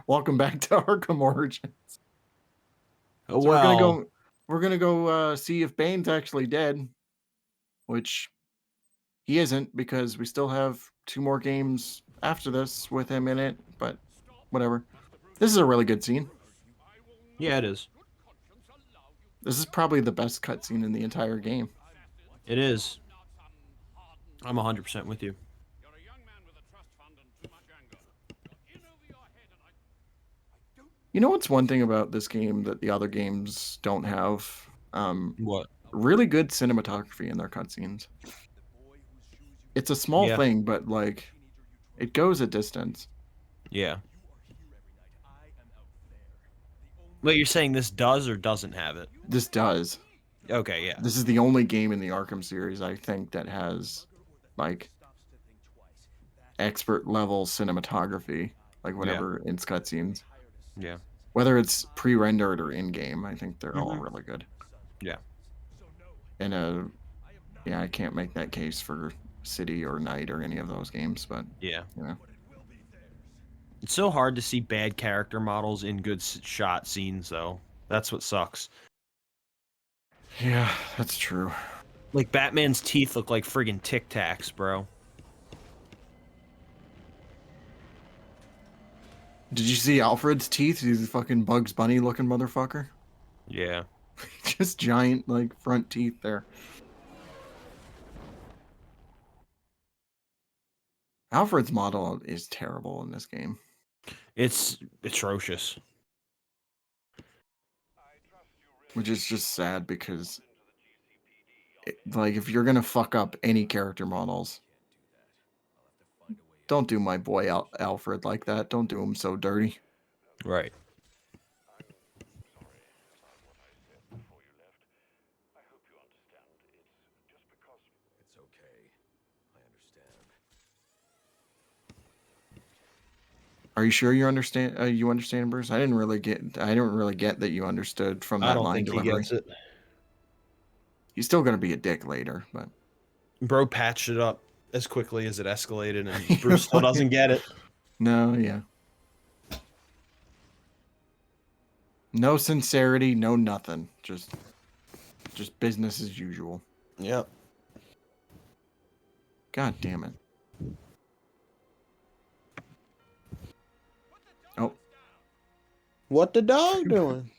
Welcome back to Arkham Origins. So Well, we're gonna go see if Bane's actually dead, which he isn't because we still have 2 more games after this with him in it, but whatever. This is a really good scene. yeah, it is. This is probably the best cutscene in the entire game. It is. I'm 100% with you. You know what's one thing about this game that the other games don't have? What? Really good cinematography in their cutscenes. It's a small Yeah. thing, but like it goes a distance. Yeah. Wait, you're saying this does or doesn't have it? This does. Okay, yeah. This is the only game in the Arkham series, I think, that has like expert level cinematography, like whenever in cutscenes. Yeah. Whether it's pre-rendered or in-game, I think they're all Mhm. really good. Yeah. And yeah, I can't make that case for City or Night or any of those games, but Yeah. you know. It's so hard to see bad character models in good shot scenes, though. That's what sucks. Yeah, that's true. Like, Batman's teeth look like friggin' Tic Tacs, bro. Did you see Alfred's teeth? He's a fucking Bugs Bunny looking motherfucker. Yeah. Just giant, like, front teeth there. Alfred's model is terrible in this game. It's atrocious. Which is just sad because, like, if you're gonna fuck up any character models, don't do my boy Alfred like that. Don't do him so dirty. Right. It's okay. I understand. Are you sure you understand? You understand, Bruce? I didn't really get that you understood from I that don't line think he delivery. gets it. He's still gonna be a dick later, but Bro patched it up as quickly as it escalated, and Bruce still doesn't get it. No, yeah. No sincerity, no nothing. Just business as usual. Yep. God damn it. Oh. What the dog doing?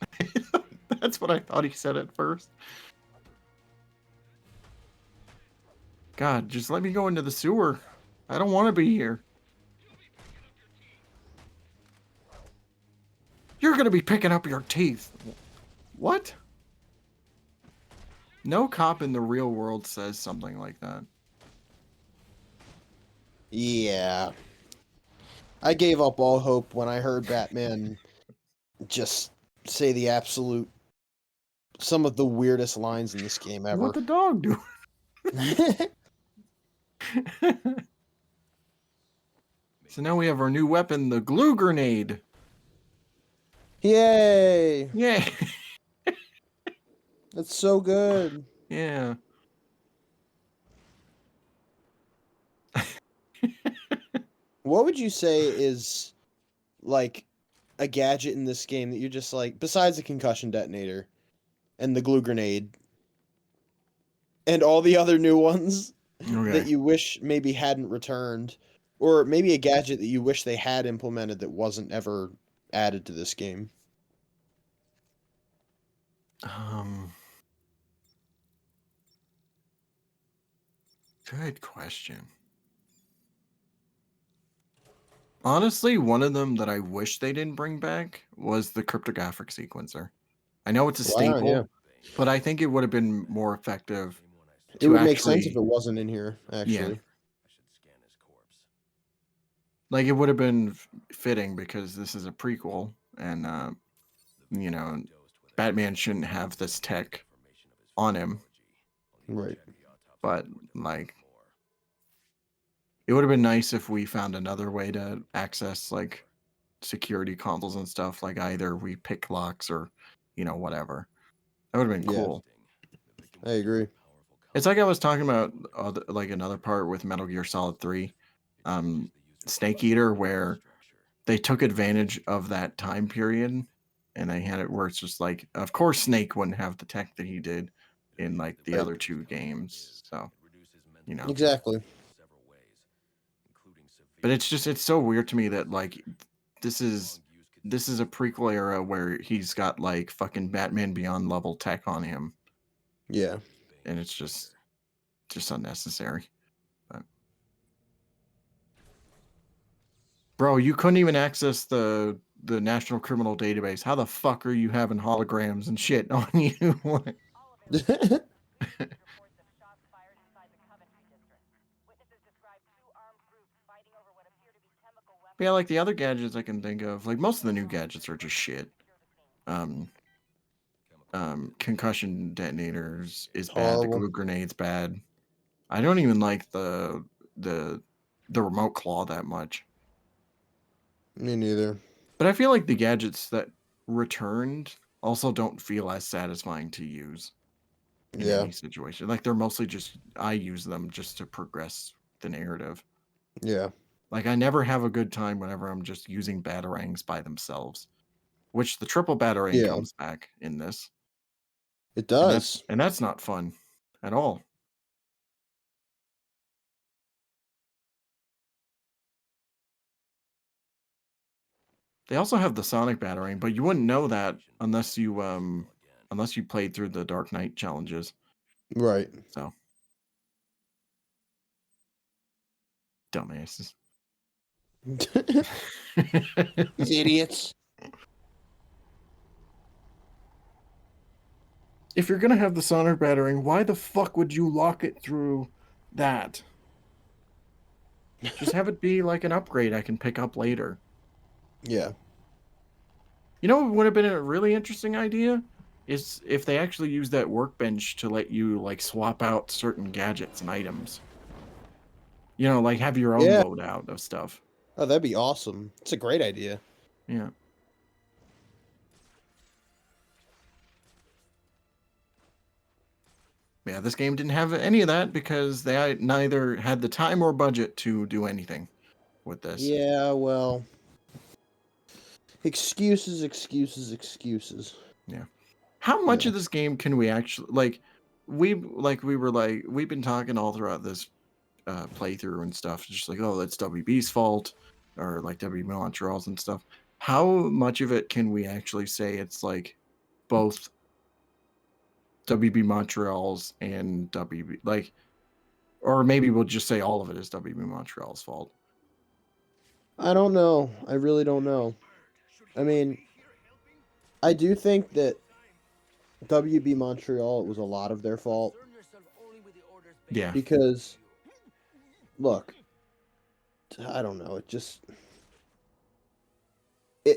That's what I thought he said at first. God, just let me go into the sewer. I don't want to be here. You're going to be picking up your teeth. What? No cop in the real world says something like that. Yeah. I gave up all hope when I heard Batman just say the absolute some of the weirdest lines in this game ever. What the dog do? So now we have our new weapon, the glue grenade. Yay! Yay. That's so good. Yeah. What would you say is like a gadget in this game that you're just like, besides the concussion detonator and the glue grenade and all the other new ones that you wish maybe hadn't returned, or maybe a gadget that you wish they had implemented that wasn't ever added to this game? Good question. Honestly, one of them that I wish they didn't bring back was the cryptographic sequencer. I know it's a Wow, staple, yeah. but I think it would have been more effective. It would make sense if it wasn't in here, actually. I should scan his corpse. Like, it would have been fitting because this is a prequel, and, you know, Batman shouldn't have this tech on him. Right. But, like, it would have been nice if we found another way to access, like, security consoles and stuff. Like, either we pick locks or, whatever. That would have been Yeah. cool. I agree. It's like I was talking about, like, another part with Metal Gear Solid 3. Snake Eater, where they took advantage of that time period, and they had it where it's just like, of course, Snake wouldn't have the tech that he did in like the Right. other two games. So, you know, Exactly. but it's so weird to me that like this is a prequel era where he's got like fucking Batman Beyond level tech on him, Yeah. and it's just unnecessary. But, bro, you couldn't even access the National Criminal Database. How the fuck are you having holograms and shit on you? Yeah, like the other gadgets I can think of, like most of the new gadgets are just shit. Concussion detonators is bad. The Horrible. glue grenade's bad. I don't even like the remote claw that much. Me neither. But I feel like the gadgets that returned also don't feel as satisfying to use in Yeah. any situation. Like they're mostly just, I use them just to progress the narrative. Yeah. Like I never have a good time whenever I'm just using batarangs by themselves, which the triple batarang Yeah. comes back in this, It and does. that's not fun at all. They also have the sonic batarang, but you wouldn't know that unless you played through the Dark Knight challenges. Right. So dumbasses. These idiots. If you're gonna have the sonic batarang, why the fuck would you lock it through that? Just have it be like an upgrade I can pick up later. Yeah. You know what would have been a really interesting idea? Is if they actually use that workbench to let you like swap out certain gadgets and items. You know, like have your own Yeah. loadout of stuff. Oh, that'd be awesome. It's a great idea. Yeah. Yeah, this game didn't have any of that because they neither had the time or budget to do anything with this. Yeah, well. Excuses, excuses, excuses. Yeah. How much Yeah. of this game can we actually like? We've been talking all throughout this playthrough and stuff, just like, oh, that's WB's fault, or like WB Montreal's and stuff. How much of it can we actually say it's like both WB Montreal's and WB, like, or maybe we'll just say all of it is WB Montreal's fault? I don't know. I really don't know. I mean, I do think that WB Montreal, it was a lot of their fault. Yeah. Because, look, I don't know.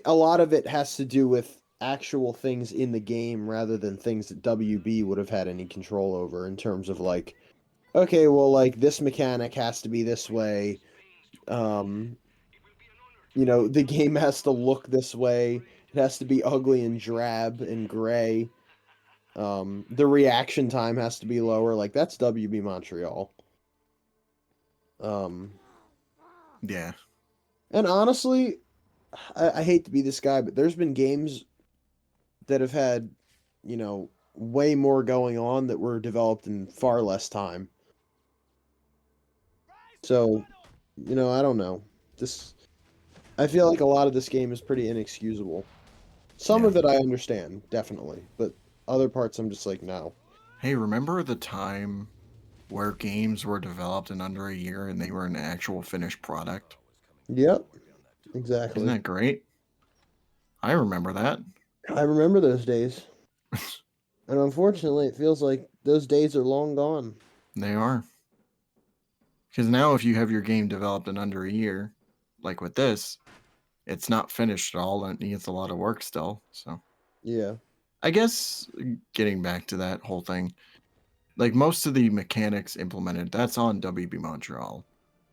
A lot of it has to do with actual things in the game rather than things that WB would have had any control over in terms of like, okay, well, like this mechanic has to be this way. You know, the game has to look this way. It has to be ugly and drab and gray. The reaction time has to be lower. Like that's WB Montreal. Yeah. And honestly, I hate to be this guy, but there's been games that have had, you know, way more going on that were developed in far less time. So, you know, I don't know. I feel like a lot of this game is pretty inexcusable. Some Yeah. of it I understand, definitely, but other parts I'm just like, no. Hey, remember the time where games were developed in under a year and they were an actual finished product? Yep, exactly. Isn't that great? I remember that. I remember those days. And unfortunately, it feels like those days are long gone. They are. Because now if you have your game developed in under a year, like with this, it's not finished at all and it needs a lot of work still. So Yeah. I guess getting back to that whole thing, like most of the mechanics implemented, that's on WB Montreal.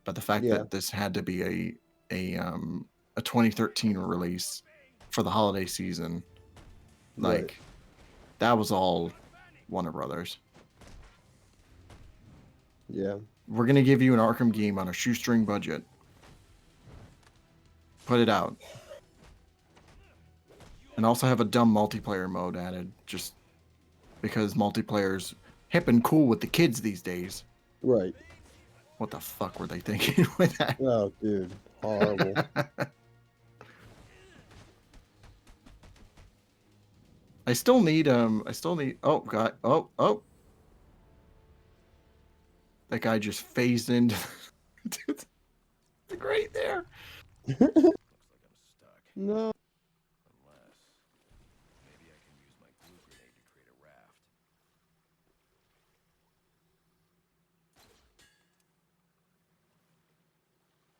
But the fact Yeah. that this had to be a 2013 release for the holiday season, like Right. that was all Warner Brothers. Yeah. We're gonna give you an Arkham game on a shoestring budget. Put it out. And also have a dumb multiplayer mode added, just because multiplayer's hip and cool with the kids these days. Right. What the fuck were they thinking with that? Oh, dude. Horrible. I still need oh god, oh. That guy just phased into the grate there. Looks like I'm stuck. No. Unless maybe I can use my glue grenade to create a raft.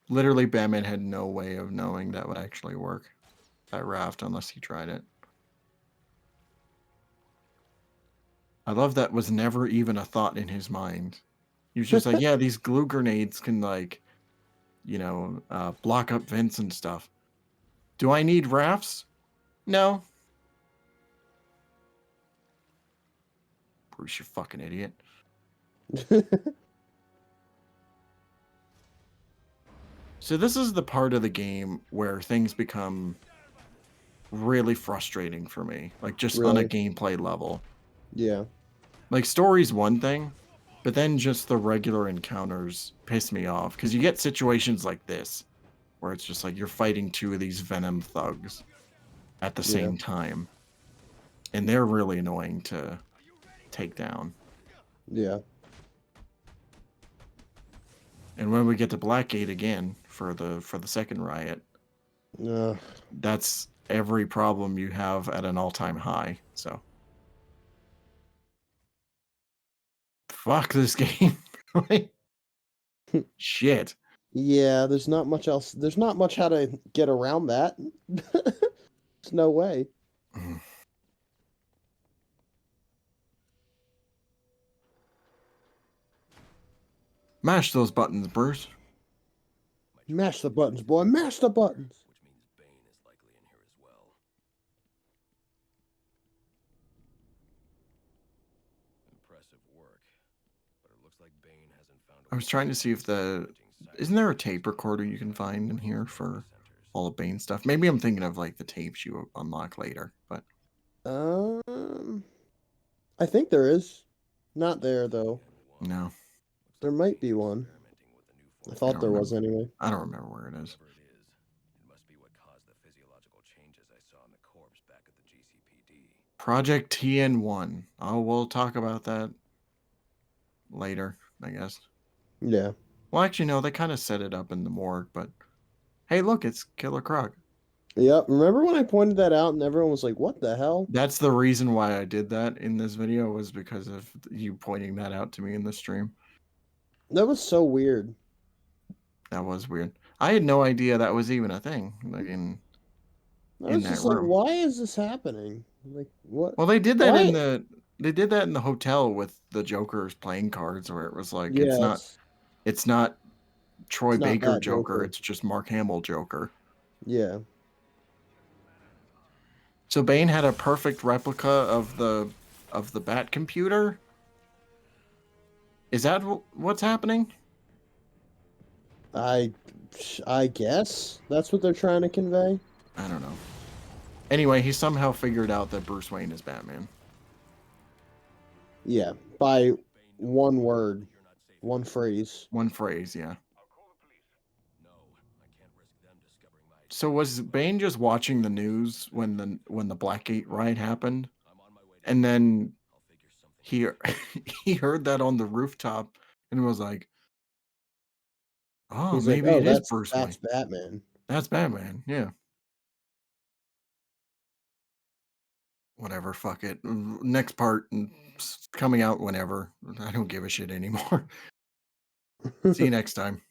Literally, Batman had no way of knowing that would actually work. That raft, unless he tried it. I love that was never even a thought in his mind. He was just like, yeah, these glue grenades can, like, you know, block up vents and stuff. Do I need rafts? No. Bruce, you fucking idiot. So this is the part of the game where things become really frustrating for me. Like, just on a Really? gameplay level. Yeah. Like, story's one thing, but then just the regular encounters piss me off. Because you get situations like this, where it's just like you're fighting two of these Venom thugs at the same time. And they're really annoying to take down. Yeah. And when we get to Blackgate again for the second riot, that's every problem you have at an all-time high. So fuck this game. Shit. Yeah, there's not much else. There's not much how to get around that. There's no way. Mash those buttons, Bruce. Mash the buttons, boy. Mash the buttons. Which means Bane is likely in here as well. Impressive work. But it looks like Bane hasn't found I was trying to see if isn't there a tape recorder you can find in here for all of Bane stuff? Maybe I'm thinking of like the tapes you unlock later, but I think there is. Not there though. no. There might be one. I thought there was anyway. I don't remember where it is. Whatever it is, it must be what caused the physiological changes I saw in the corpse back at the GCPD. Project TN1. Oh, we'll talk about that later, I guess. Yeah. Well, actually, no, they kind of set it up in the morgue, but hey, look, it's Killer Croc. Yep. Remember when I pointed that out and everyone was like, "What the hell?" That's the reason why I did that in this video, was because of you pointing that out to me in the stream. That was so weird. That was weird. I had no idea that was even a thing. Like I was that just like, room. "Why is this happening?" Like, what? Well, they did that in Why? they did that in the hotel with the Joker's playing cards, where it was like Yeah, it's not Troy it's not Baker that Joker, Joker. it's just Mark Hamill Joker. Yeah. So Bane had a perfect replica of the Bat computer. Is that what's happening? I guess that's what they're trying to convey. I don't know. Anyway, he somehow figured out that Bruce Wayne is Batman. Yeah, by one word, one phrase. One phrase, yeah. No, I can't risk them discovering my. So was Bane just watching the news when the Blackgate riot happened? I'm on my way to. And then I'll figure something. he heard that on the rooftop and was like, "Oh, He's maybe like, "Oh, it is that's Bruce Wayne. Batman." That's Batman." Yeah. Whatever, fuck it. Next part coming out whenever. I don't give a shit anymore. See you next time.